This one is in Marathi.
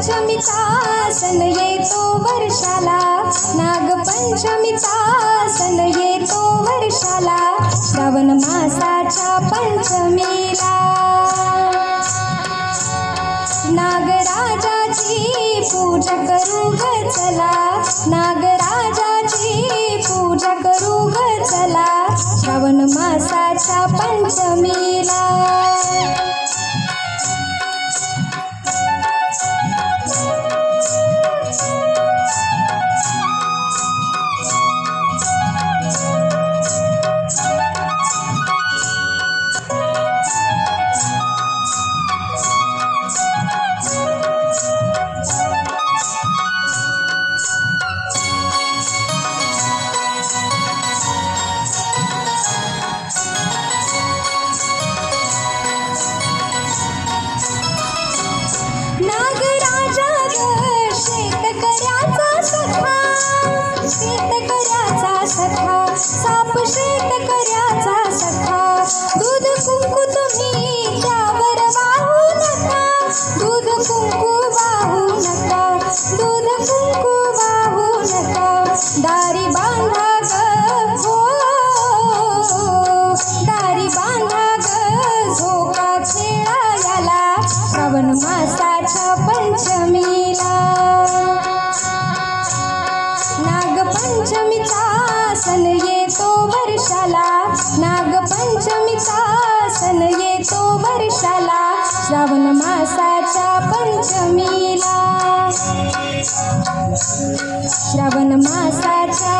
नागपंचमीचा सण येतो वर्षाला, नागपंचमीचा सण येतो वर्षाला, श्रावण मासाच्या पंचमीला. नागराजाची पूजा करू ग चला, नागराजाची पूजा करू ग चला, श्रावण मासाच्या पंचमीला. नागराजा ग शेतकऱ्याचा सखा, शेतकऱ्याचा सखा, साप शेतकऱ्याचा सखा. दूध कुंकू तुम्ही त्यावर वाहू नका, दूध कुंकू वाहू नका, दूध कुंकू वाहू नका. दारी बांधा ग हो, दारी बांधा ग झोका खेळायला, श्रावण मासाच्या पंचमीला. नागपंचमीचा सण येतो वर्षाला, नागपंचमीचा सण येतो वर्षाला, श्रावण मासाच्या पंचमीला, श्रावण मासाच्या